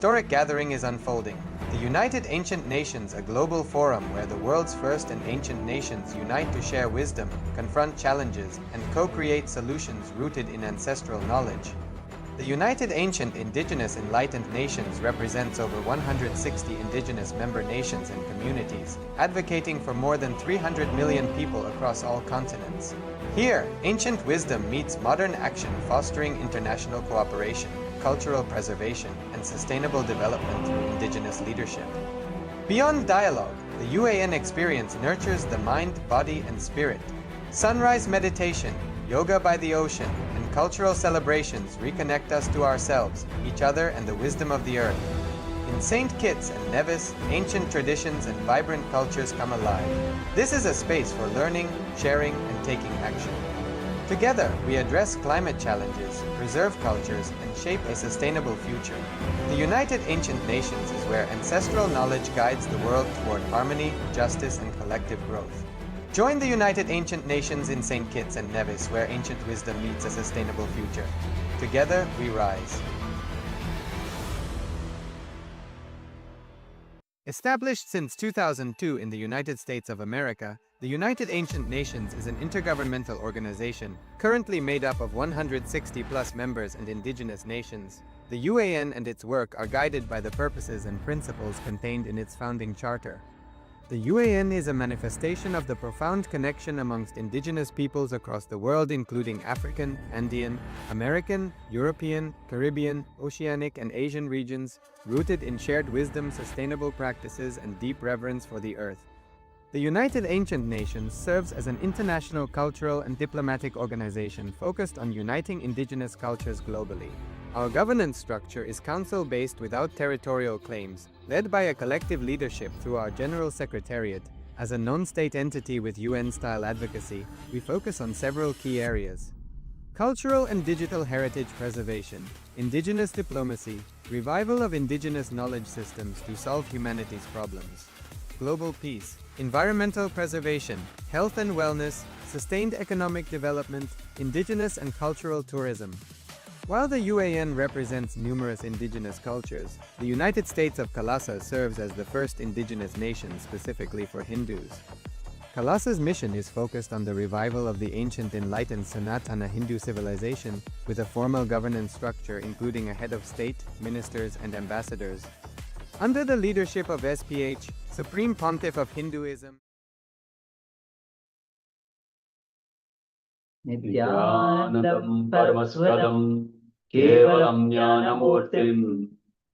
Historic gathering is unfolding. The United Ancient Nations, a global forum where the world's first and ancient nations unite to share wisdom, confront challenges, and co-create solutions rooted in ancestral knowledge. The United Ancient Indigenous Enlightened Nations represents over 160 indigenous member nations and communities, advocating for more than 300 million people across all continents. Here, ancient wisdom meets modern action, fostering international cooperation, cultural preservation, and sustainable development through indigenous leadership. Beyond dialogue, the UAN experience nurtures the mind, body, and spirit. Sunrise meditation, yoga by the ocean, and cultural celebrations reconnect us to ourselves, each other, and the wisdom of the earth. In St. Kitts and Nevis, ancient traditions and vibrant cultures come alive. This is a space for learning, sharing, and taking action. Together, we address climate challenges, preserve cultures, and shape a sustainable future. The United Ancient Nations is where ancestral knowledge guides the world toward harmony, justice, and collective growth. Join the United Ancient Nations in St. Kitts and Nevis, where ancient wisdom meets a sustainable future. Together, we rise. Established since 2002 in the United States of America, the United Ancient Nations is an intergovernmental organization currently made up of 160+ members and indigenous nations. The UAN and its work are guided by the purposes and principles contained in its founding charter. The UAN is a manifestation of the profound connection amongst indigenous peoples across the world, including African, Andean, American, European, Caribbean, Oceanic, and Asian regions, rooted in shared wisdom, sustainable practices, and deep reverence for the earth. The United Ancient Nations serves as an international cultural and diplomatic organization focused on uniting indigenous cultures globally. Our governance structure is council-based without territorial claims, led by a collective leadership through our General Secretariat. As a non-state entity with UN-style advocacy, we focus on several key areas: cultural and digital heritage preservation, indigenous diplomacy, revival of indigenous knowledge systems to solve humanity's problems, global peace, environmental preservation, health and wellness, sustained economic development, indigenous and cultural tourism. While the UAN represents numerous indigenous cultures, the United States of KAILASA serves as the first indigenous nation specifically for Hindus. KAILASA's mission is focused on the revival of the ancient enlightened Sanatana Hindu civilization with a formal governance structure including a head of state, ministers, and ambassadors. Under the leadership of SPH, Supreme Pontiff of Hinduism, Nithyanandam Paramashivoham Kevalam Jnanamurtim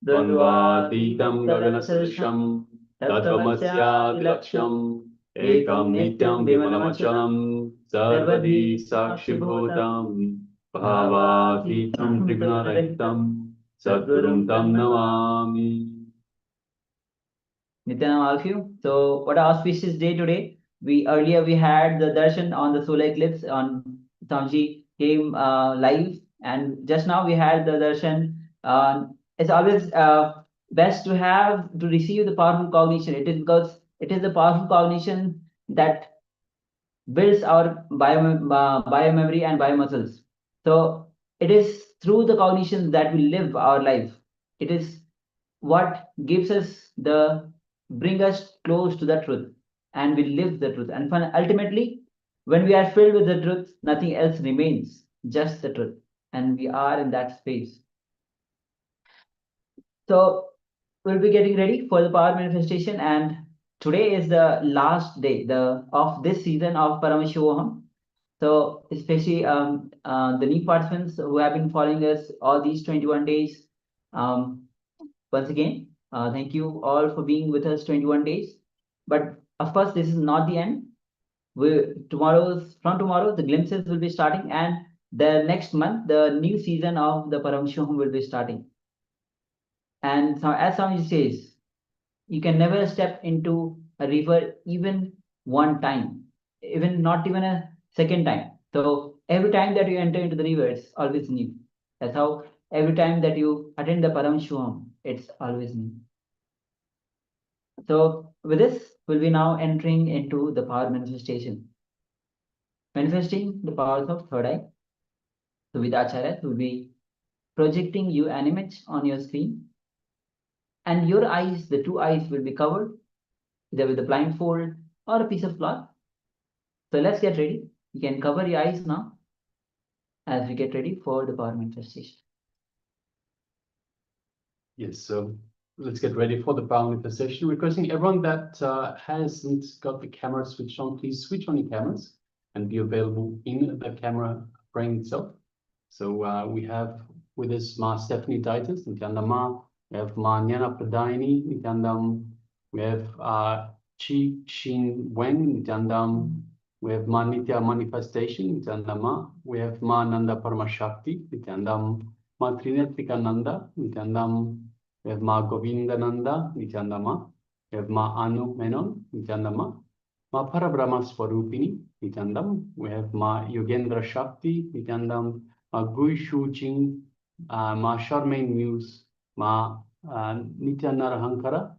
Dvandvatītam Gaganasarisham Tattvamasyavilaksham Ekam Nityam Vimalamachalam Sarvadi Sakshibhutam Bhavatītam Trigunarahitam Sadgurum Tam Namami. Nithyananda, all of you. So, what our auspicious day today? Earlier we had the darshan on the solar eclipse. On Tamji came live, and just now we had the darshan. It's always best to receive the powerful cognition. It is because it is the powerful cognition that builds our biomemory and biomuscles. So it is through the cognition that we live our life. It is what gives us bring us close to the truth, and we live the truth. And ultimately, when we are filled with the truth, nothing else remains, just the truth. And we are in that space. So we'll be getting ready for the power manifestation. And today is the last day of this season of Paramashivoham. So especially the new participants who have been following us all these 21 days. Once again, thank you all for being with us 21 days. But of course, this is not the end. From tomorrow, the glimpses will be starting, and the next month, the new season of the Paramashivoham will be starting. And so, as Swamiji says, you can never step into a river even one time, not even a second time. So every time that you enter into the river, it's always new. That's how every time that you attend the Paramashivoham, it's always new. So with this, we'll be now entering into the power manifestation. Manifesting the powers of third eye. So with Acharya, we'll be projecting you an image on your screen. and your eyes, the two eyes, will be covered either with a blindfold or a piece of cloth. So let's get ready. You can cover your eyes now as we get ready for the power manifestation. Yes, so let's get ready for the power manifestation. Requesting everyone that hasn't got the camera switched on, please switch on your cameras and be available in the camera frame itself. So we have with us Ma Stephanie Dietis, Nithyananda Ma. We have Ma Nyana Pradayani, Nithyananda. We have Chi Shin Wen, Nithyananda. We have Ma Nitya Manifestation, Nithyananda Ma. We have Ma Nanda Paramashakti, Nithyananda. Ma Trinetvikananda, Nithyananda. We have Ma Govindananda, Nithyananda Ma. We have Ma Anu Menon, Nithyananda Ma. Ma Parabrahma Swarupini, Nithyananda. We have Ma Yogendra Shakti, Nithyananda. Ma Gui Shu Jing, Ma Charmaine Muse, Ma Nitya Narahankara,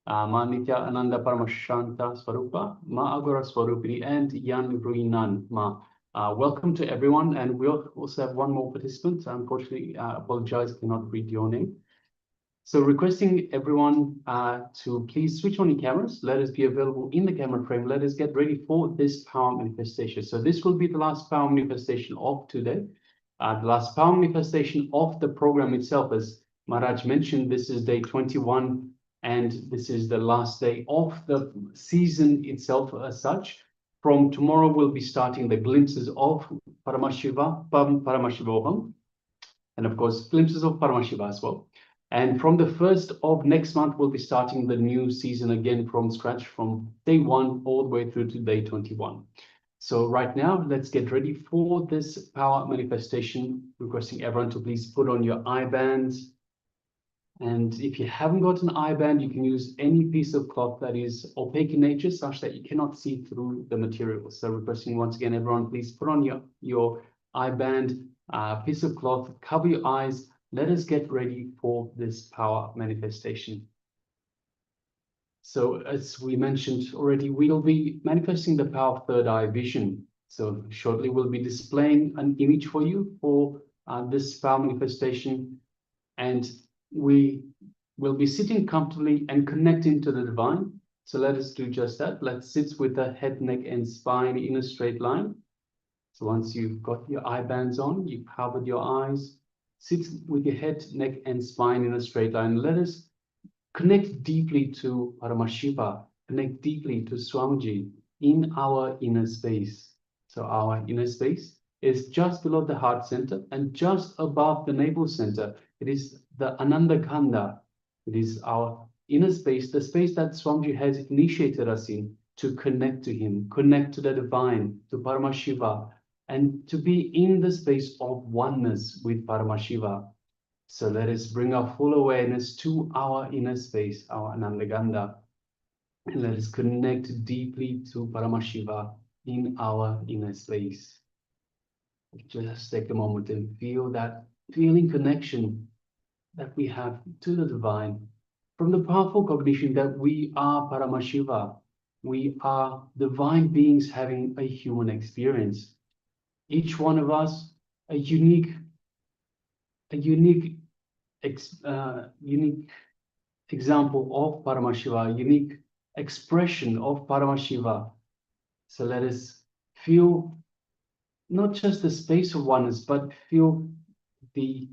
Ma Nitya Ananda Paramashanta Swarupa, Ma Agora Swarupini, and Yan Ruinan Ma. Welcome to everyone, and we'll also have one more participant. Unfortunately, I apologize, cannot read your name. So requesting everyone to please switch on your cameras. Let us be available in the camera frame. Let us get ready for this power manifestation. So this will be the last power manifestation of today. The last power manifestation of the program itself. As Maharaj mentioned, this is day 21, and this is the last day of the season itself as such. From tomorrow, we'll be starting the glimpses of Paramashivoham, and of course, glimpses of Paramashiva as well. And from the 1st of next month, we'll be starting the new season again from scratch, from day 1 all the way through to day 21. So right now, let's get ready for this power manifestation, requesting everyone to please put on your eye bands. And if you haven't got an eye band, you can use any piece of cloth that is opaque in nature, such that you cannot see through the material. So requesting once again, everyone, please put on your eye band, piece of cloth, cover your eyes. Let us get ready for this power manifestation. So as we mentioned already, we'll be manifesting the power of third eye vision. So shortly we'll be displaying an image for you for this power manifestation. And we will be sitting comfortably and connecting to the divine. So let us do just that. Let's sit with the head, neck, and spine in a straight line. So once you've got your eye bands on, you've covered your eyes, sit with your head, neck, and spine in a straight line. Let us connect deeply to Paramashiva, connect deeply to Swamiji in our inner space. So our inner space is just below the heart center and just above the navel center. It is the Ananda Khanda. It is our inner space, the space that Swamiji has initiated us in to connect to him, connect to the divine, to Paramashiva, and to be in the space of oneness with Paramashiva. So let us bring our full awareness to our inner space, our Ananda Khanda, and let us connect deeply to Paramashiva in our inner space. Just take a moment and feel that feeling connection that we have to the divine, from the powerful cognition that we are Paramashiva. We are divine beings having a human experience. Each one of us a unique example of Paramashiva, unique expression of Paramashiva. So let us feel not just the space of oneness, but feel we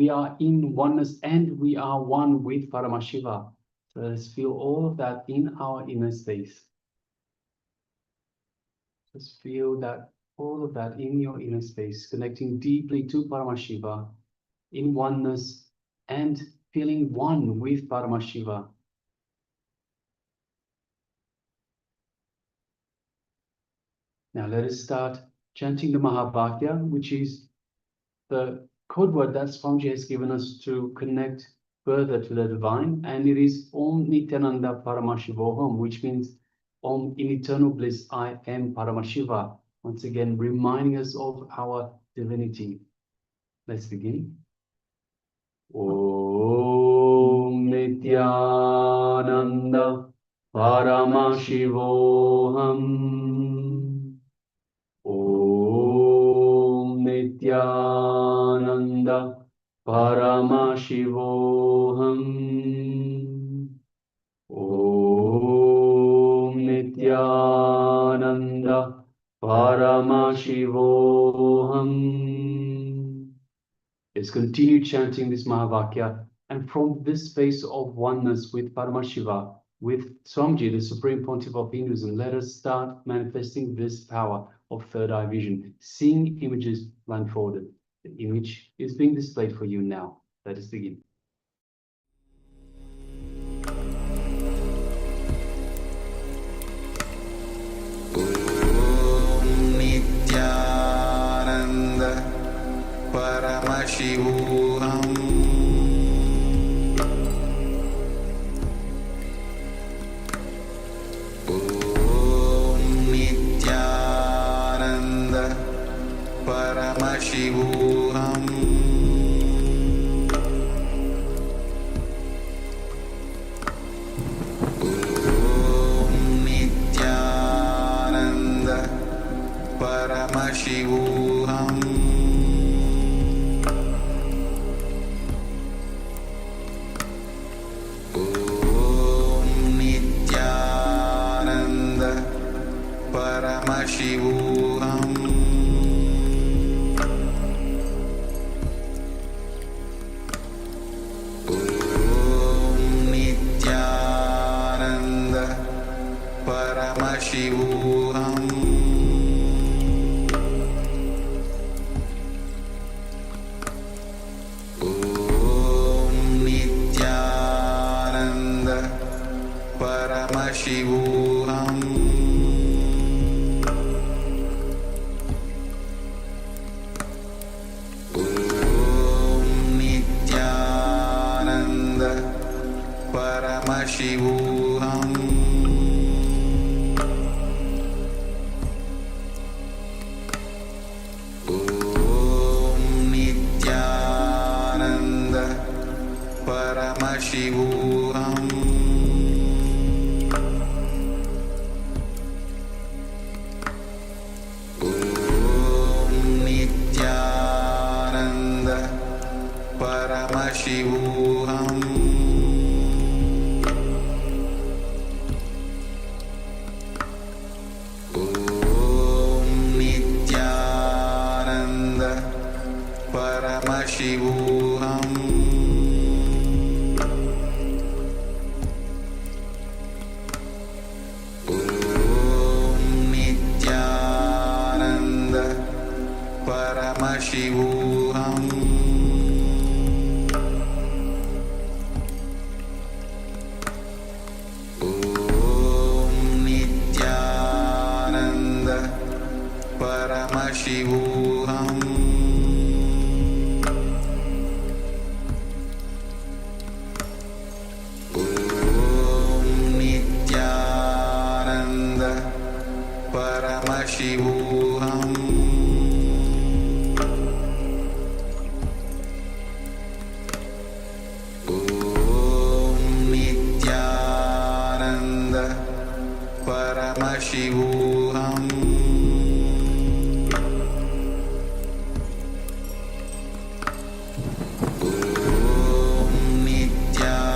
are in oneness and we are one with Paramashiva. So let us feel all of that in our inner space. Just feel that all of that in your inner space, connecting deeply to Paramashiva, in oneness and feeling one with Paramashiva. Now let us start chanting the Mahabhagya, which is the code word that Swamiji has given us to connect further to the divine, and it is Om Nithyananda Paramashivoham, which means Om, in eternal bliss, I am Paramashiva. Once again, reminding us of our divinity. Let's begin. Om Nithyananda Paramashivoham. Om Nithyananda Paramashivoham. Paramashivoham. Let's continue chanting this Mahavakya. And from this space of oneness with Paramashiva, with Swamiji, the Supreme Pontiff of Hinduism, let us start manifesting this power of third eye vision, seeing images blindfolded. The image is being displayed for you now. Let us begin. Nithyananda Paramashivoham Nithyananda Paramashivoham Nithyananda Paramashivoham Nithyananda Paramashivoham Nithyananda Paramashivoham Nithyananda Paramashivoham Nithyananda Paramashivoham Nithyananda Paramashivoham Nithyananda Paramashivoham Nithyananda Paramashivoham Nithyananda Paramashivoham Nithyananda Paramashivoham Nithyananda Paramashivoham Nithyananda Paramashivoham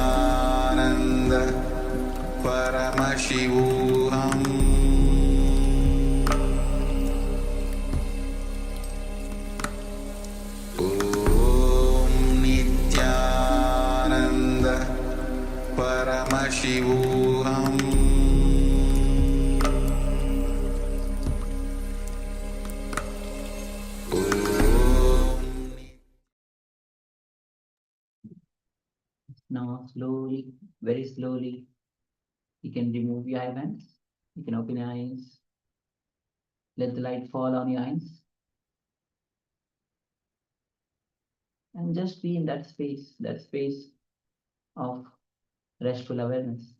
Nithyananda Paramashivoham Nithyananda Paramashivoham Now slowly, very slowly, you can remove your eye bands. You can open your eyes. Let the light fall on your eyes. And just be in that space of restful awareness.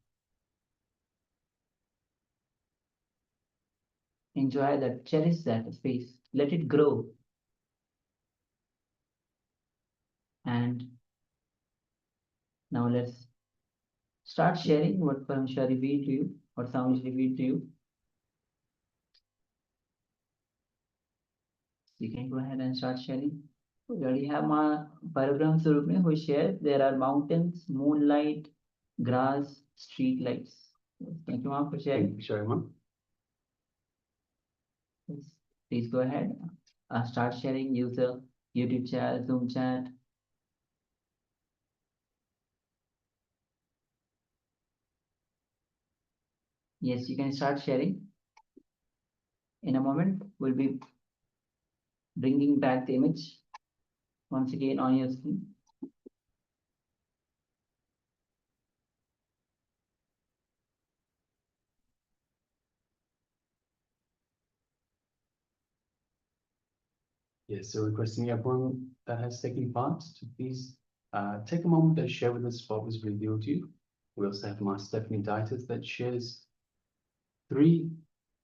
Enjoy that, cherish that space, let it grow. And now let's start sharing what Paramashiva revealed to you, what Swamiji revealed to you. You can go ahead and start sharing. We already have my Parabrahma Swarup who shared there are mountains, moonlight, grass, street lights. Thank you, ma'am, for sharing. Thank you, Sharma. Yes. please go ahead. Start sharing, use the YouTube chat, Zoom chat. Yes, you can start sharing. In a moment, we'll be bringing back the image once again on your screen. Yes, so requesting everyone that has taken part to please take a moment to share with us what was revealed to you. We also have my Stephanie Dietis that shares 3.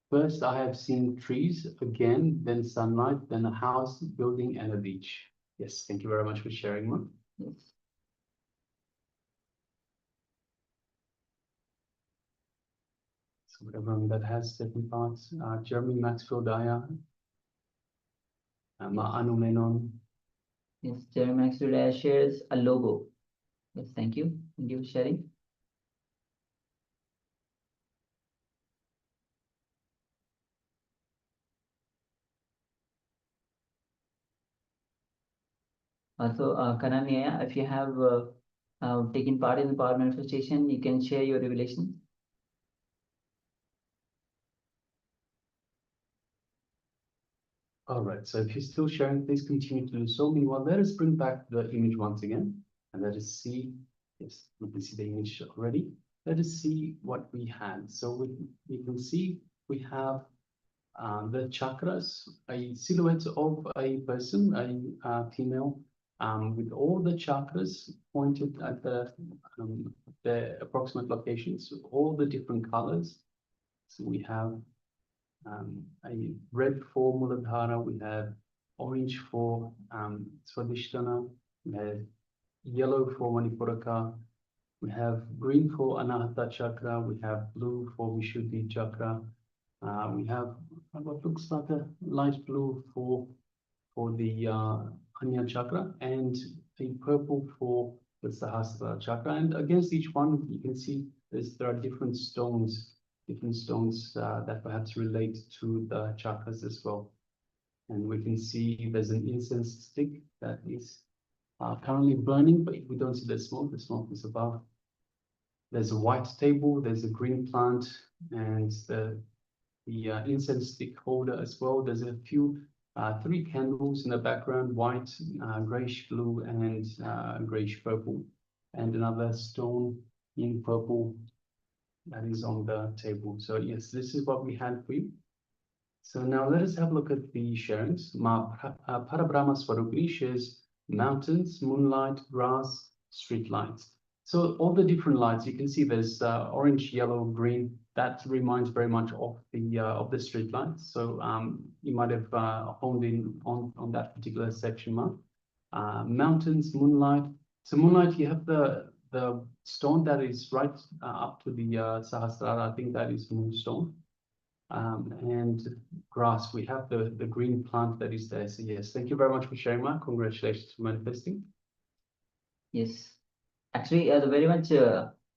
First, I have seen trees again, then sunlight, then a house, building, and a beach. Yes, thank you very much for sharing, Mark. Yes. So everyone that has taken part, Jeremy Maxwell Daya, Anu Menon. Yes, Jeremy Maxwell shares a logo. Yes, thank you. Thank you for sharing. Also, Kananya, if you have taken part in the power manifestation, you can share your revelation. All right, so if you're still sharing, please continue to do so. Meanwhile, let us bring back the image once again, and let us see. Yes, we can see the image already. Let us see what we had. So we can see we have the chakras, a silhouette of a person, a female, with all the chakras pointed at the approximate locations, all the different colors. So we have a red for Muladhara, we have orange for Swadhisthana, we have yellow for Manipuraka, we have green for Anahata Chakra, we have blue for Vishuddhi Chakra, we have what looks like a light blue for the Anya Chakra, and a purple for the Sahasrara Chakra. And against each one, you can see there are different stones that perhaps relate to the chakras as well. And we can see there's an incense stick that is currently burning, but we don't see the smoke is above. There's a white table, there's a green plant, and the incense stick holder as well. There's a few 3 candles in the background, white, grayish blue, and grayish purple, and another stone in purple that is on the table. So yes, this is what we had for you. So now let us have a look at the sharings. Parabrahma Swarupini shares mountains, moonlight, grass, street lights. So all the different lights, you can see there's orange, yellow, green. That reminds very much of the street lights. So you might have honed in on that particular section, Mark. Mountains, moonlight. So moonlight, you have the stone that is right up to the Sahasrara. I think that is moonstone. And grass, we have the green plant that is there. So yes, thank you very much for sharing, Mark. Congratulations for manifesting. Yes, actually, the very much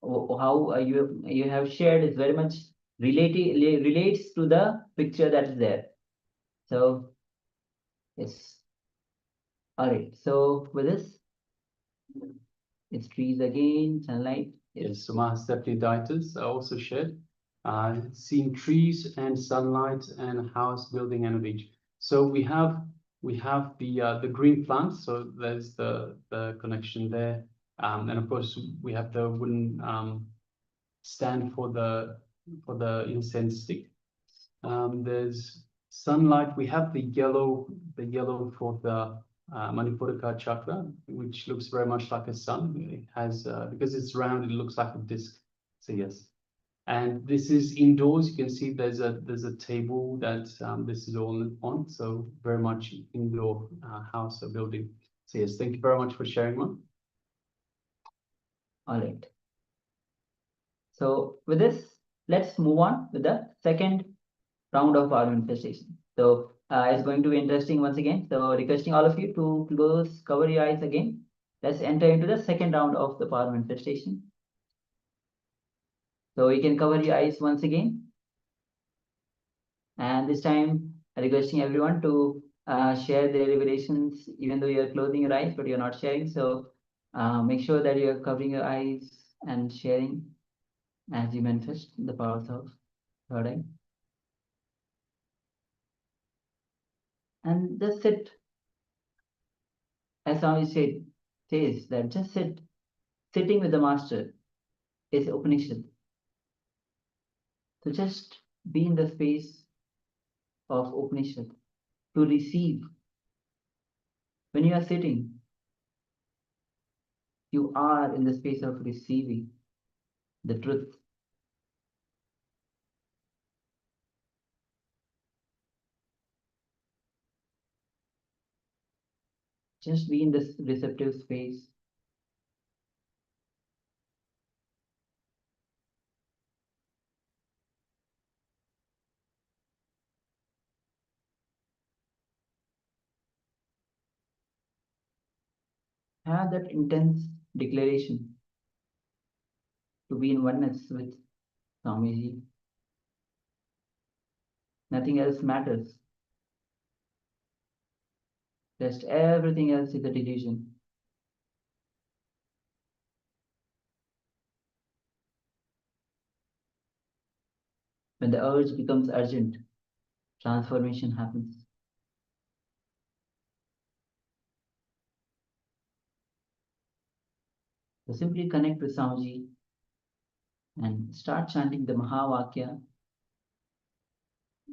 how you have shared is very much relates to the picture that is there. So yes. All right. So with this, it's trees again, sunlight. Yes, so my Stephanie Dietis also shared seeing trees and sunlight and house, building, and a beach. So we have the green plants. So there's the connection there, and of course we have the wooden stand for the incense stick. There's sunlight. We have the yellow for the Manipuraka chakra, which looks very much like a sun. It has because it's round, it looks like a disc. So yes. And this is indoors. You can see there's a table that this is all on. So very much indoor house or building. So yes, thank you very much for sharing, one. All right. So with this, let's move on with the second round of our manifestation. So it's going to be interesting once again. So requesting all of you to cover your eyes again. Let's enter into the second round of the power manifestation. So you can cover your eyes once again. And this time, requesting everyone to share their liberations, even though you're closing your eyes, but you're not sharing. So make sure that you're covering your eyes and sharing as you manifest the powers of third eye. And just sit, as Swami says that just sit. Sitting with the master is Upanishad. So just be in the space of Upanishad to receive. When you are sitting, you are in the space of receiving the truth. Just be in this receptive space. Have that intense declaration to be in oneness with Swamiji. Nothing else matters. Just everything else is a delusion. When the urge becomes urgent, transformation happens. So simply connect with Swamiji and start chanting the Mahavakya.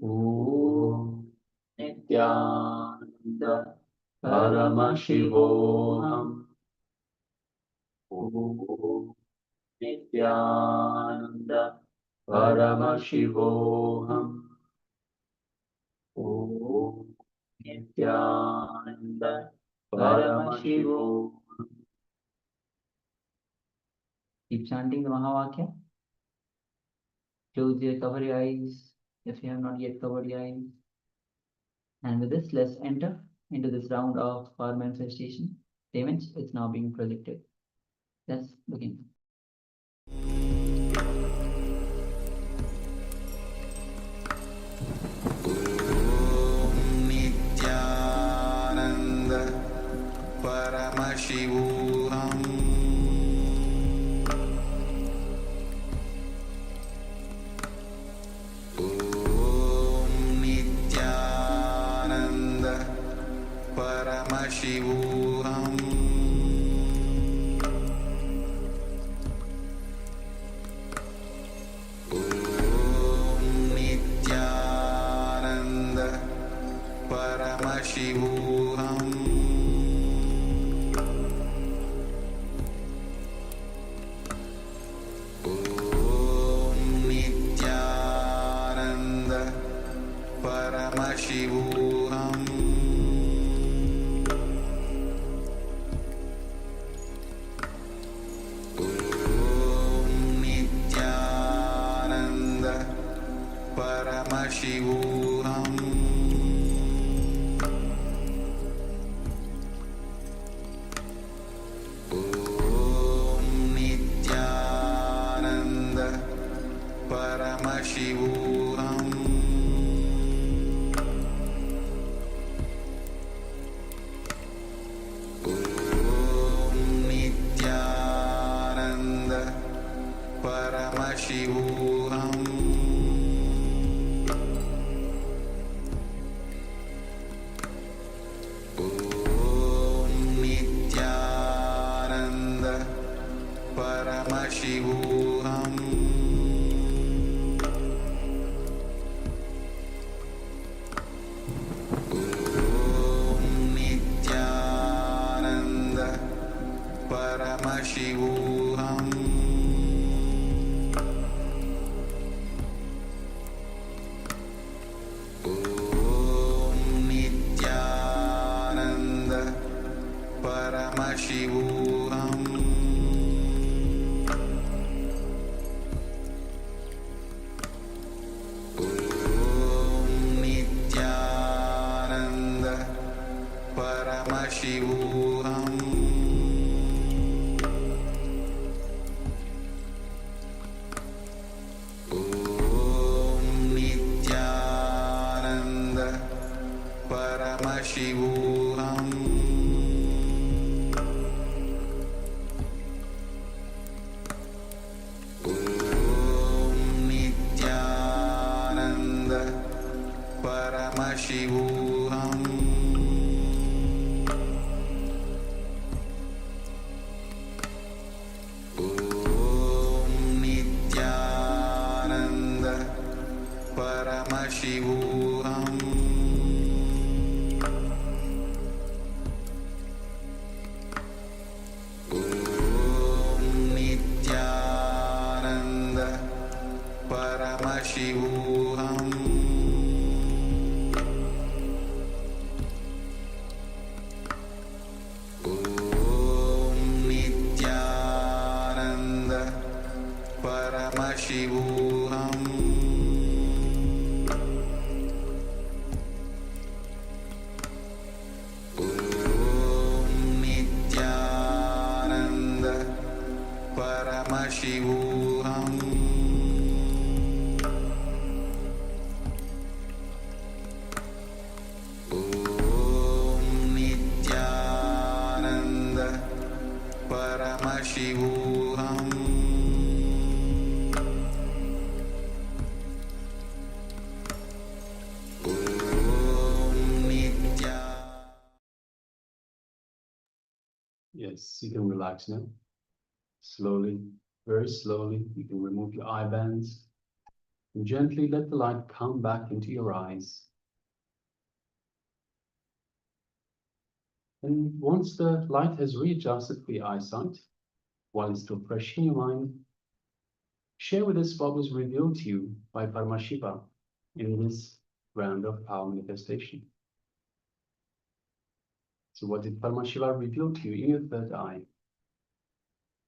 Om Nithyananda Paramashivoham. Om Nithyananda Paramashivoham. Om Nithyananda Paramashivoham. Keep chanting the Mahavakya. Cover your eyes if you have not yet covered your eyes. And with this, let's enter into this round of power manifestation. The image is now being projected. Let's begin. Nithyananda Paramashivoham. Nithyananda Paramashivoham. Nithyananda Paramashivoham. Nithyananda Paramashivoham. Nithyananda Paramashivoham. Nithyananda Paramashivoham. Nithyananda Paramashivoham. Nithyananda Paramashivoham. Nithyananda Paramashivoham. Nithyananda Paramashivoham. Paramashivoham Om Nithyananda Paramashivoham Om Nithyananda Paramashivoham Om Nithyananda Paramashivoham Om Nithyananda Paramashivoham Om Nithyananda Paramashivoham Om Nithyananda Paramashivoham Om Nithyananda Yes, you can relax now. Slowly, very slowly, you can remove your eye bands and gently let the light come back into your eyes. And once the light has readjusted for your eyesight, while it's still fresh in your mind, share with us what was revealed to you by Paramashiva in this round of power manifestation. So what did Paramashiva reveal to you in your third eye?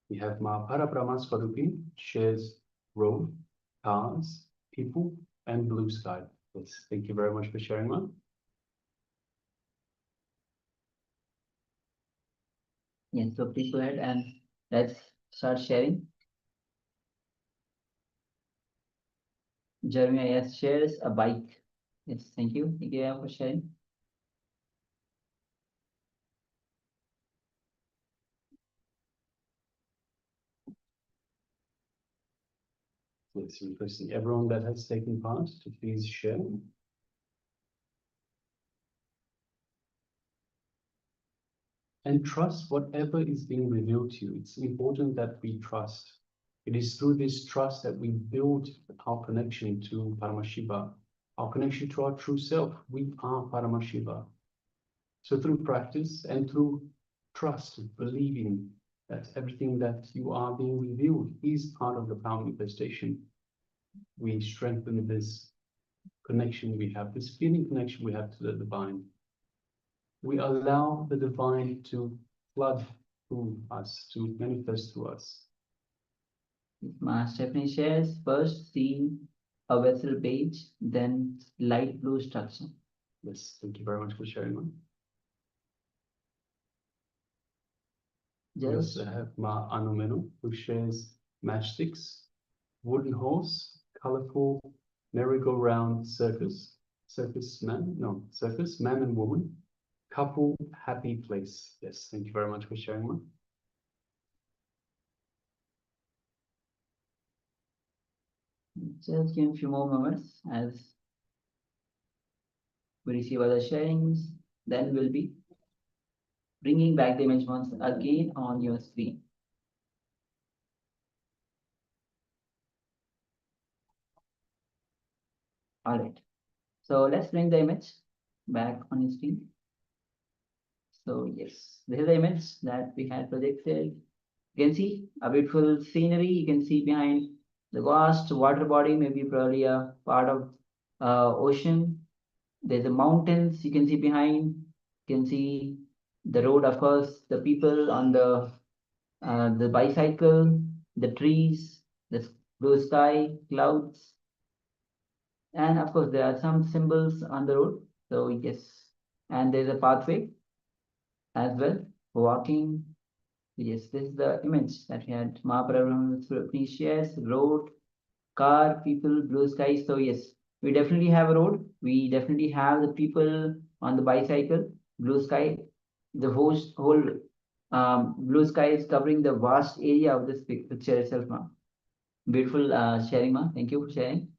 We have Ma Parabrahmaswarupi shares road, cars, people, and blue sky. Yes, thank you very much for sharing, Ma. Yes, so please go ahead and let's start sharing. Jeremiah, yes, shares a bike. Yes, thank you. Thank you for sharing. Yes, requesting everyone that has taken part to please share. And trust whatever is being revealed to you. It's important that we trust. It is through this trust that we build our connection to Paramashiva, our connection to our true self. We are Paramashiva. So through practice and through trust, believing that everything that you are being revealed is part of the power manifestation, we strengthen this connection we have, this feeling connection we have to the divine. We allow the divine to flood through us, to manifest through us. Ma Stephanie shares first seeing a vessel beige, then light blue structure. Yes, thank you very much for sharing that. We Just also have Ma Anumeno, who shares matchsticks, wooden horse, colorful merry-go-round circus man and woman, couple, happy place. Yes, thank you very much for sharing that. just give a few more moments as we receive other sharings. Then we'll be bringing back the image once again on your screen. All right. So let's bring the image back on your screen. So yes, this is the image that we had projected. You can see a beautiful scenery. You can see behind the vast water body, maybe probably a part of ocean. There's a mountains you can see behind. You can see the road, of course, the people on the bicycle, the trees, the blue sky, clouds, and of course there are some symbols on the road. So yes, and there's a pathway as well for walking. Yes, this is the image that we had. Mahaprabhu shares road, car, people, blue sky. So yes, we definitely have a road. We definitely have the people on the bicycle. blue sky. The whole blue sky is covering the vast area of this picture itself, ma. Beautiful sharing, ma. Thank you for sharing.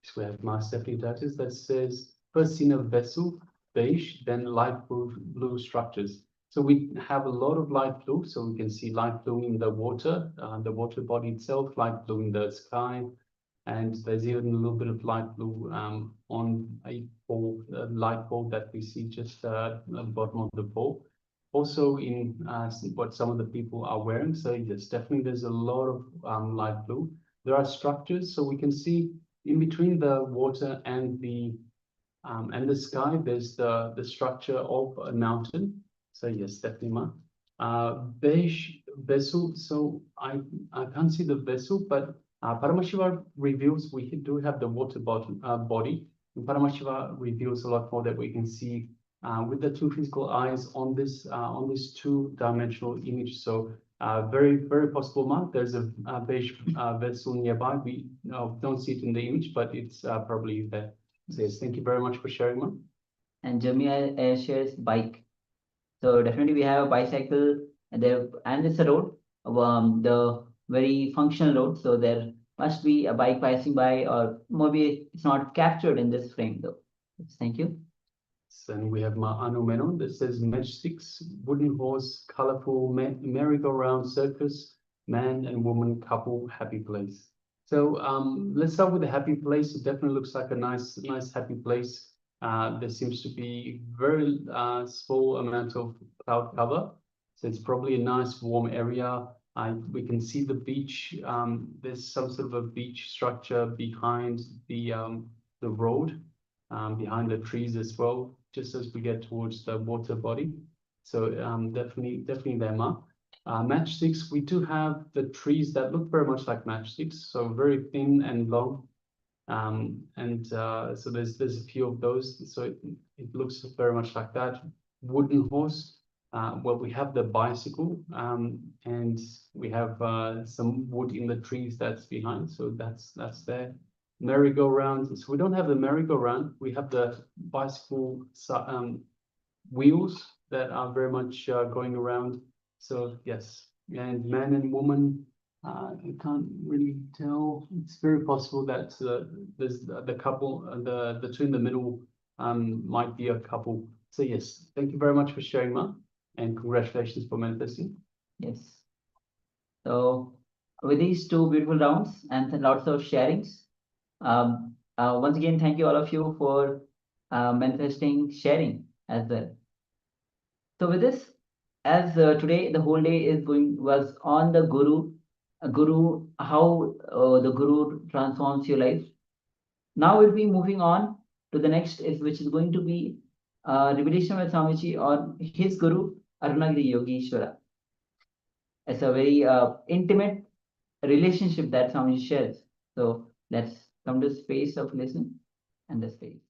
So we have Master Stephanie Duchess that says, first seen a vessel, beige, then light blue structures. So we have a lot of light blue, so we can see light blue in the water body itself, light blue in the sky, and there's even a little bit of light blue on a light bulb that we see just at the bottom of the pole. Also in what some of the people are wearing. So yes, definitely there's a lot of light blue. There are structures, so we can see in between the water and the sky, there's the structure of a mountain. So yes, definitely, ma. Beige vessel. So I can't see the vessel, but Paramashiva reveals we do have the water body. And Paramashiva reveals a lot more that we can see with the two physical eyes on this two-dimensional image. So very, very possible, Mark. There's a beige vessel nearby. We don't see it in the image, but it's probably there. So yes, thank you very much for sharing, Mark. And Jamia shares bike. So definitely we have a bicycle there, and it's a road, the very functional road. So there must be a bike passing by, or maybe it's not captured in this frame though. Thank you. Then we have Anu Menon that says matchsticks, wooden horse, colorful merry-go-round circus, man and woman couple, happy place. So let's start with the happy place. It definitely looks like a nice happy place. There seems to be very small amount of cloud cover, so it's probably a nice warm area. We can see the beach. There's some sort of a beach structure behind the road, behind the trees as well, just as we get towards the water body. So definitely there, Ma. Matchsticks, we do have the trees that look very much like matchsticks, so very thin and long. So there's a few of those, so it looks very much like that. Wooden horse, well, we have the bicycle, and we have some wood in the trees that's behind, so that's there. Merry-go-round, so we don't have the merry-go-round, we have the bicycle wheels that are very much going around. So yes, and man and woman, I can't really tell. It's very possible that there's the couple, the two in the middle might be a couple. So yes, thank you very much for sharing, Ma, and congratulations for manifesting. Yes. So with these two beautiful rounds and lots of sharings, once again, thank you all of you for manifesting, sharing as well. So with this, as today the whole day was on the Guru, how the Guru transforms your life. Now we'll be moving on to the next, which is going to be revelation by Swamiji on his Guru Arunagiri Yogeshwara. It's a very intimate relationship that Swamiji shares. So let's come to the space of listening and the space.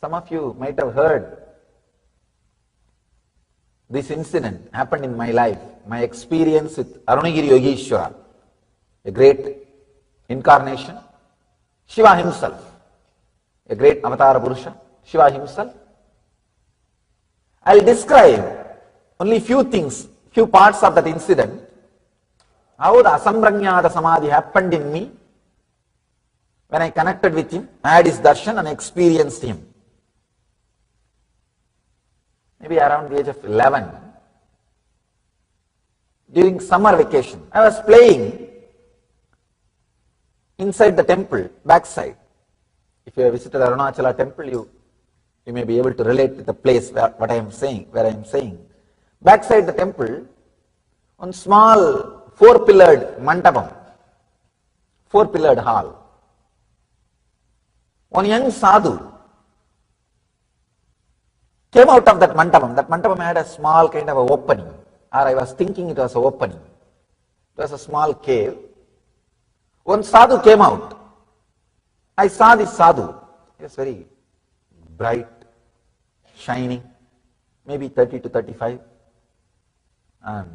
Some of you might have heard this incident happened in my life, my experience with Arunagiri Yogeshwara, a great incarnation, Shiva himself, a great avatar Purusha, Shiva himself. I'll describe only few things, few parts of that incident, how the Asambranyada Samadhi happened in me when I connected with him, I had his darshan and experienced him. Maybe around the age of 11, during summer vacation, I was playing inside the temple, backside. If you have visited Arunachala temple, you may be able to relate to the place where I am saying. Backside the temple, one small 4-pillared mandapam, 4-pillared hall. One young sadhu came out of that mandapam. That mandapam had a small kind of a opening, or I was thinking it was an opening. It was a small cave. One sadhu came out. I saw this sadhu. He was very bright, shining, maybe 30 to 35, and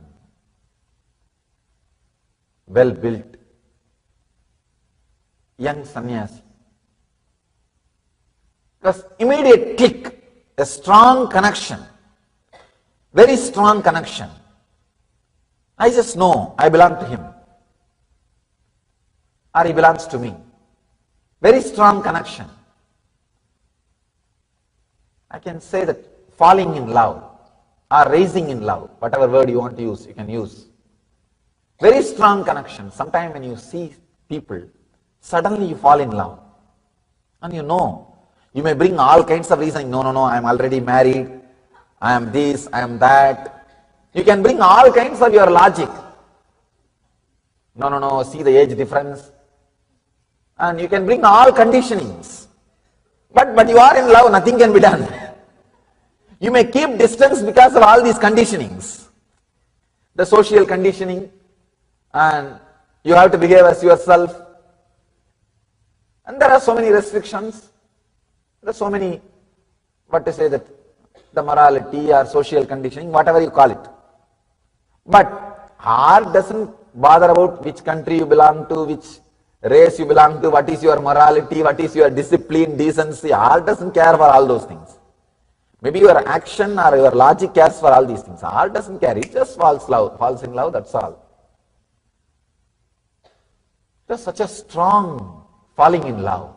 well built, young sannyasi. was immediate click, a strong connection, very strong connection. I just know I belong to him, or he belongs to me. Very strong connection. I can say that falling in love or raising in love, whatever word you want to use, you can use. Very strong connection. Sometimes when you see people, suddenly you fall in love. And you know, you may bring all kinds of reasons. No, I am already married. I am this, I am that. You can bring all kinds of your logic. No, see the age difference. And you can bring all conditionings. But you are in love, nothing can be done. You may keep distance because of all these conditionings. The social conditioning, and you have to behave as yourself. And there are so many restrictions. There are so many, the morality or social conditioning, whatever you call it. But heart doesn't bother about which country you belong to, which race you belong to, what is your morality, what is your discipline, decency. Heart doesn't care for all those things. Maybe your action or your logic cares for all these things. Heart doesn't care, it just falls in love, that's all. There's such a strong falling in love.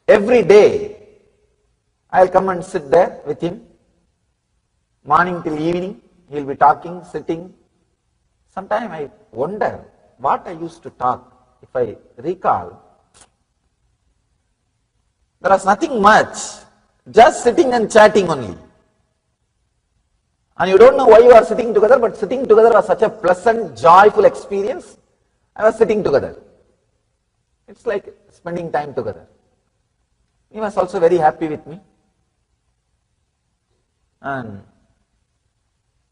Every day, I'll come and sit there with him. Morning till evening, he'll be talking, sitting. Sometimes I wonder what I used to talk. If I recall, there was nothing much, just sitting and chatting only. And you don't know why you are sitting together, but sitting together was such a pleasant, joyful experience. I was sitting together. It's like spending time together. He was also very happy with me. And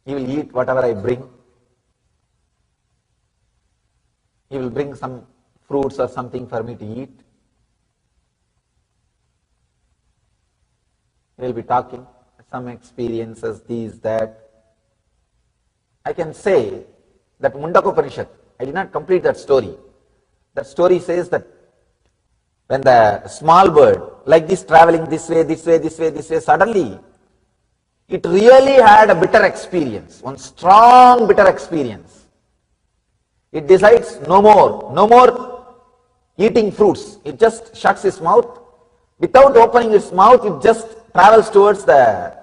he will eat whatever I bring. He will bring some fruits or something for me to eat. He will be talking, some experiences, these, that. I can say that Mundaka Upanishad, I did not complete that story. That story says that when the small bird, like this, traveling this way, suddenly it really had a bitter experience, one strong bitter experience. It decides no more eating fruits. It just shuts its mouth. Without opening its mouth, it just travels towards the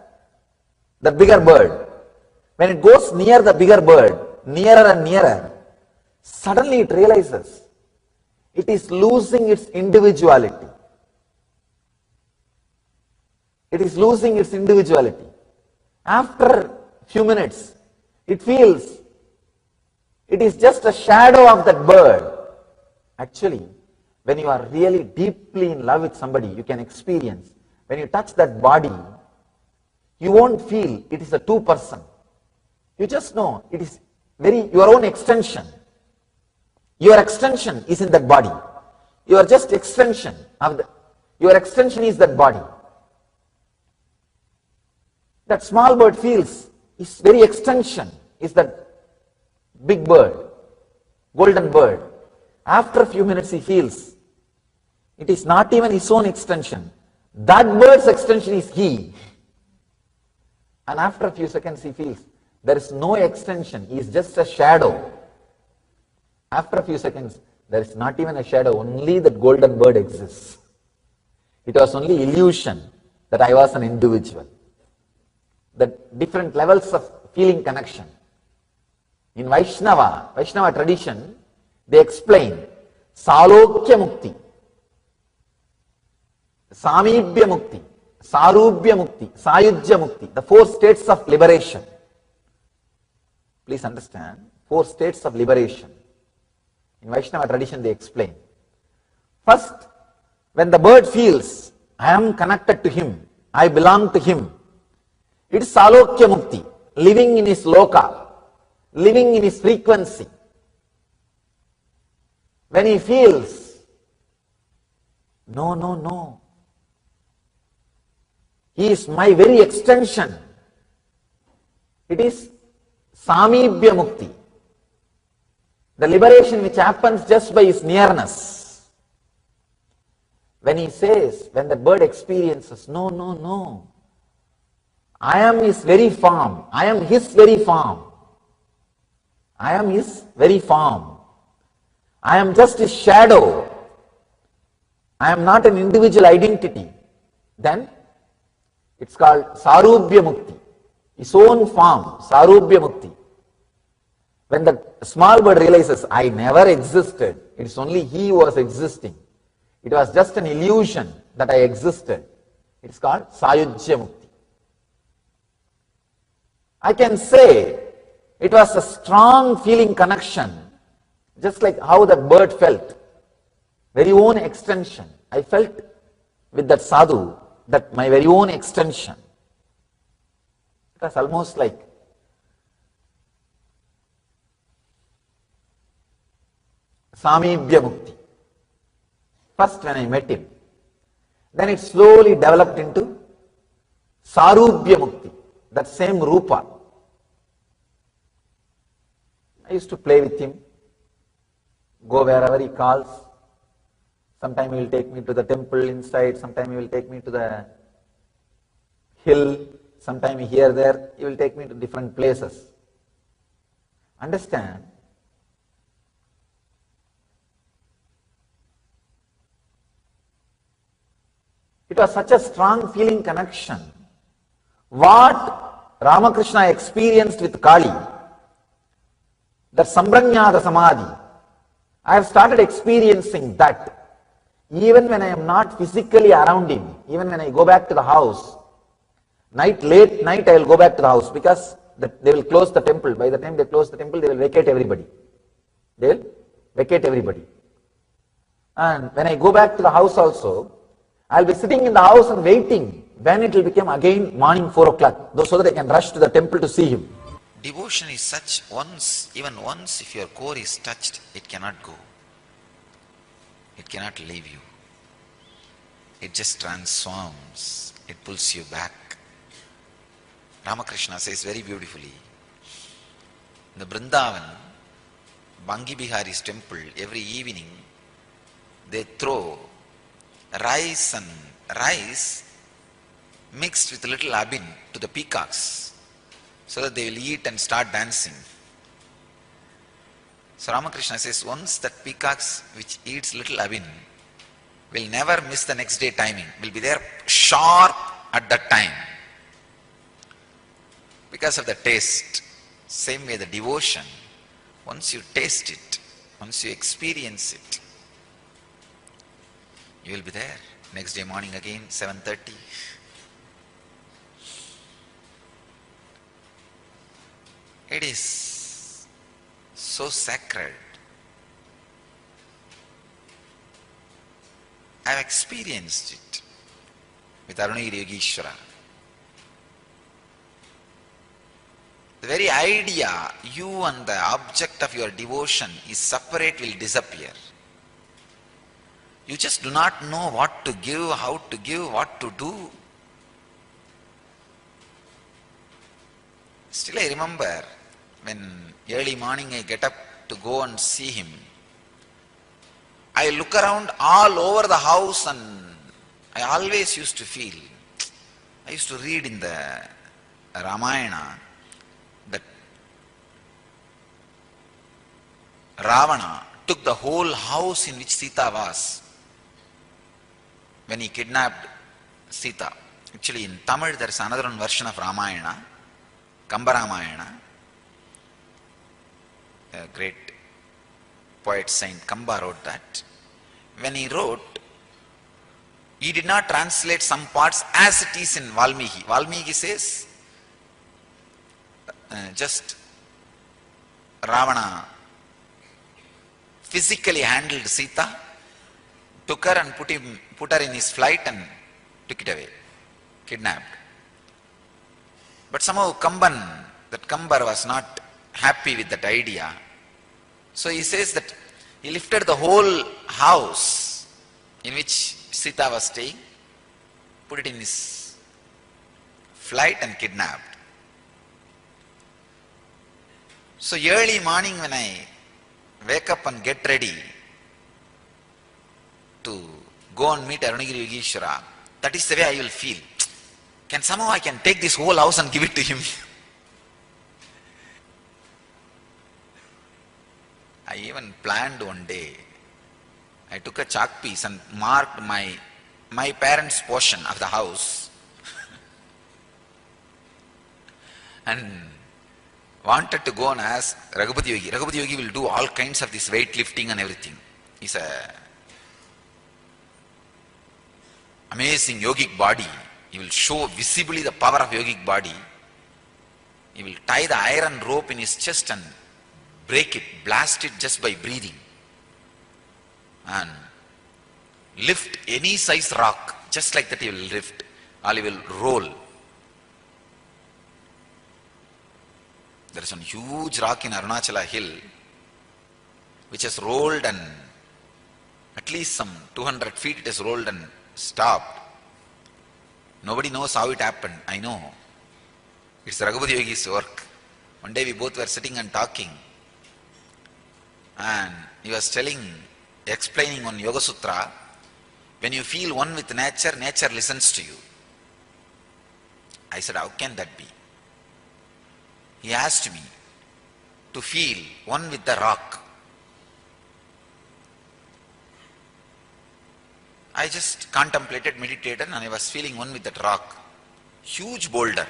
bigger bird. When it goes near the bigger bird, nearer and nearer, suddenly it realizes it is losing its individuality. It is losing its individuality. After a few minutes, it feels it is just a shadow of that bird. Actually, when you are really deeply in love with somebody, you can experience, when you touch that body, you won't feel it is a two-person. You just know it is your own extension. Your extension is in that body. You are just extension of your extension is that body. That small bird feels its very extension is that big bird, golden bird. After a few minutes he feels it is not even his own extension. That bird's extension is he. And after a few seconds he feels there is no extension, he is just a shadow. After a few seconds, there is not even a shadow, only that golden bird exists. It was only illusion that I was an individual. The different levels of feeling connection. In Vaishnava tradition, they explain Salokya Mukti, Samibhya Mukti, Sarubhya Mukti, Sayujya Mukti, the 4 states of liberation. Please understand, 4 states of liberation. In Vaishnava tradition they explain. First, when the bird feels, I am connected to him, I belong to him, it is Salokya Mukti, living in his loka, living in his frequency. When he feels, no, he is my very extension, it is Samibhya Mukti. the liberation which happens just by his nearness. When he says, when the bird experiences, no, no, no, I am his very form, I am his very form, I am his very form, I am just his shadow, I am not an individual identity, then it's called Sarubhya Mukti, his own form, Sarubhya Mukti. When the small bird realizes, I never existed, it's only he who was existing, it was just an illusion that I existed, it's called Sayujya Mukti. I can say it was a strong feeling connection, just like how that bird felt, very own extension. I felt with that sadhu, that my very own extension. It was almost like Samibhya Mukti. First when I met him, then it slowly developed into Sarubhya Mukti, that same Rupa. I used to play with him, go wherever he calls. Sometime he will take me to the temple inside, sometime he will take me to the hill, sometime here, there, he will take me to different places. Understand? It was such a strong feeling connection. What Ramakrishna experienced with Kali, that Sambranyada Samadhi, I have started experiencing that. Even when I am not physically around him, even when I go back to the house, late night I will go back to the house because they will close the temple. By the time they close the temple, they will vacate everybody. They will vacate everybody. And when I go back to the house also, I will be sitting in the house and waiting when it will become again morning 4 o'clock, so that I can rush to the temple to see him. Devotion is such, even once if your core is touched, it cannot go. It cannot leave you. It just transforms. It pulls you back. Ramakrishna says very beautifully, in the Vrindavan, Bangi Bihari's temple, every evening, they throw rice mixed with a little abin to the peacocks, so that they will eat and start dancing. So Ramakrishna says, once that peacocks which eats little abin will never miss the next day timing, will be there sharp at that time, because of the taste. Same way the devotion, once you taste it, once you experience it, you will be there next day morning again, 7:30. It is so sacred. I have experienced it with Arunagiri Yogeshwara. The very idea you and the object of your devotion is separate will disappear. You just do not know what to give, how to give, what to do. Still I remember when early morning I get up to go and see him, I look around all over the house and I always used to feel, I used to read in the Ramayana that Ravana took the whole house in which Sita was when he kidnapped Sita. Actually in Tamil there is another version of Ramayana, Kamba Ramayana. A great poet saint Kamba wrote that. When he wrote, he did not translate some parts as it is in Valmiki. Valmiki says, just Ravana physically handled Sita, took her and put her in his flight and took it away, kidnapped. But somehow Kambar was not happy with that idea. So he says that he lifted the whole house in which Sita was staying, put it in his flight and kidnapped. So early morning when I wake up and get ready to go and meet Arunagiri Yogeshwara, that is the way I will feel. Somehow I can take this whole house and give it to him. I even planned one day, I took a chalk piece and marked my parents' portion of the house and wanted to go and ask Raghupati Yogi. Raghupati Yogi will do all kinds of this weightlifting and everything. He's a amazing yogic body. He will show visibly the power of yogic body. He will tie the iron rope in his chest and break it, blast it just by breathing. And lift any size rock, just like that he will lift, or he will roll. There is one huge rock in Arunachala hill, which has rolled and at least some 200 feet it has rolled and stopped. Nobody knows how it happened. I know. It's Raghupati Yogi's work. One day we both were sitting and talking, and he was explaining on Yoga Sutra, when you feel one with nature, nature listens to you. I said, how can that be? He asked me to feel one with the rock. I just contemplated, meditated, and I was feeling one with that rock. Huge boulder.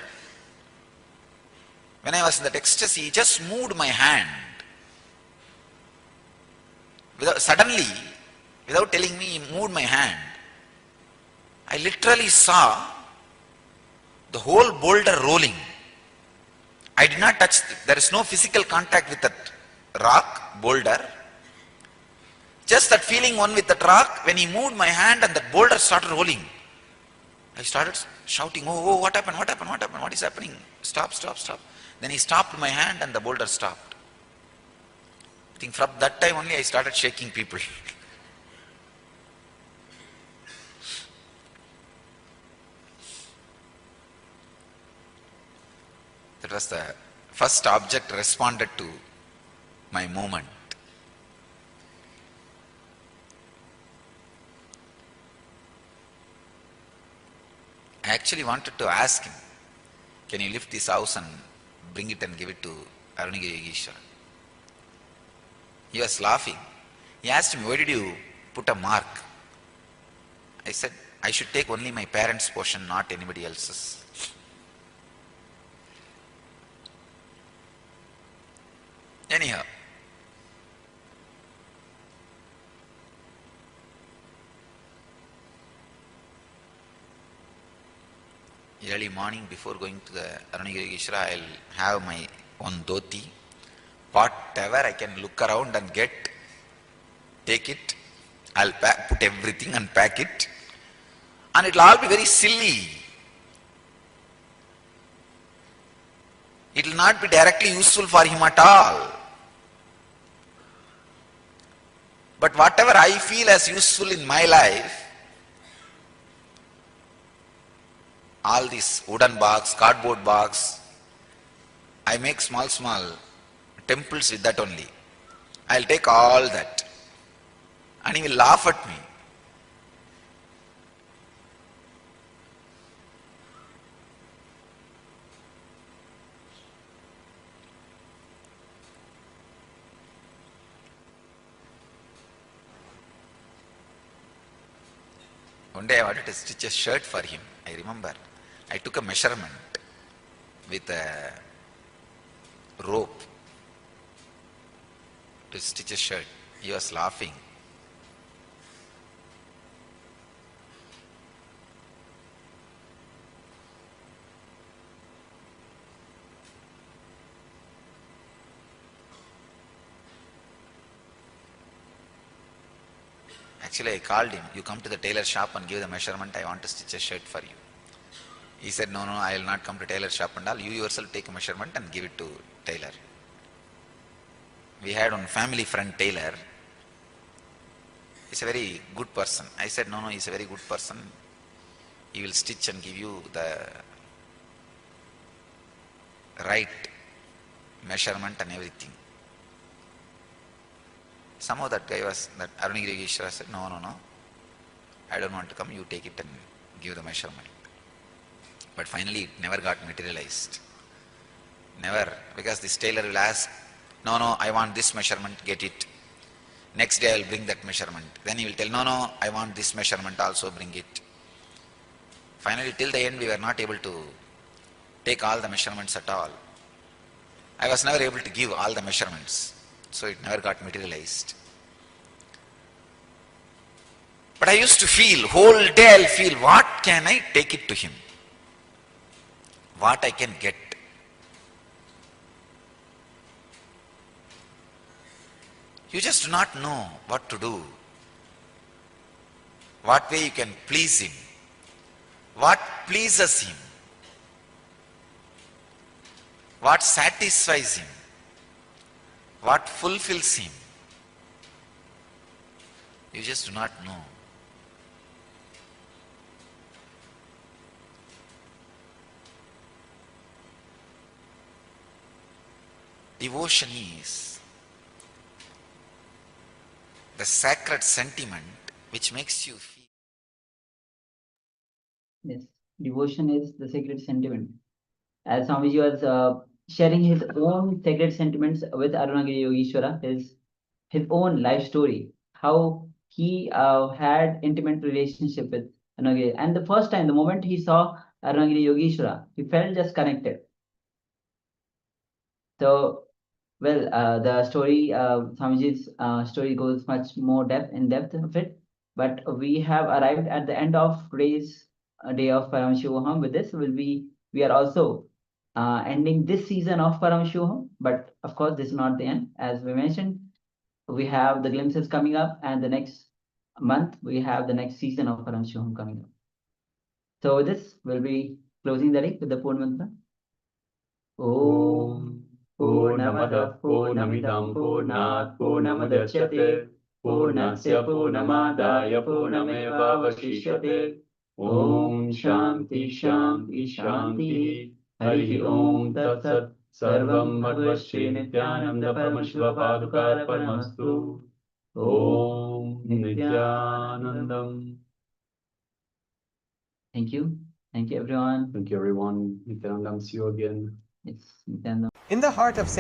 When I was in that ecstasy, he just moved my hand. Suddenly, without telling me, he moved my hand. I literally saw the whole boulder rolling. I did not touch, there is no physical contact with that rock, boulder. Just that feeling one with that rock, when he moved my hand and that boulder started rolling, I started shouting, oh, what happened, what happened, what happened, what is happening? Stop, stop, stop. Then he stopped my hand and the boulder stopped. I think from that time only I started shaking people. That was the first object responded to my movement. I actually wanted to ask him, can you lift this house and bring it and give it to Arunagiri Yogeshwara? He was laughing. He asked me, why did you put a mark? I said, I should take only my parents' portion, not anybody else's. Anyhow, early morning before going to the Arunagiri Yogeshwara, I'll have my one dhoti, whatever I can look around and get, take it, I'll put everything and pack it, and it'll all be very silly. It will not be directly useful for him at all. But whatever I feel as useful in my life, all these wooden box, cardboard box, I make small temples with that only. I'll take all that. And he will laugh at me. One day I wanted to stitch a shirt for him. I remember I took a measurement with a rope to stitch a shirt. He was laughing. Actually, I called him, you come to the tailor shop and give the measurement, I want to stitch a shirt for you. He said, no, I will not come to tailor shop and all, you yourself take a measurement and give it to tailor. We had one family friend tailor. He's a very good person. I said, no, he's a very good person. He will stitch and give you the right measurement and everything. Somehow that Arunagiri Yogeshwara said, no, I don't want to come, you take it and give the measurement. But finally it never got materialized. Never, because this tailor will ask, no, I want this measurement, get it. Next day I will bring that measurement. Then he will tell, no, I want this measurement also, bring it. Finally, till the end, we were not able to take all the measurements at all. I was never able to give all the measurements, so it never got materialized. But I used to feel, whole day I'll feel, what can I take it to him? What I can get? You just do not know what to do, what way you can please him, what pleases him, what satisfies him, what fulfills him. You just do not know. Devotion is the sacred sentiment which makes you feel. Yes, devotion is the sacred sentiment. As Swamiji was sharing his own sacred sentiments with Arunagiri Yogeshwara, his own life story, how he had intimate relationship with Arunagiri. And the first time, the moment he saw Arunagiri Yogeshwara, he felt just connected. So, well, the story, Swamiji's story goes much more in depth of it. But we have arrived at the end of today's day of Paramashivoham. With this, we are also ending this season of Paramashivoham. But of course, this is not the end. As we mentioned, we have the glimpses coming up, and the next month we have the next season of Paramashivoham coming up. So with this, we'll be closing the day with the Purna Mantra. Om Purnamada Purnamidam Purnat Purnamadachyate Purnasya Purnamadaya Purnamevavashishyate Om Shanti Shanti Shanti Harihi Om Tat Sat Sarvam Bhagavashri Nithyananda Paramashiva Paramastu Om Nithyanandam. Thank you. Thank you, everyone. Thank you, everyone. Nithyanandam, see you again. It's Nithyananda. In the heart of St.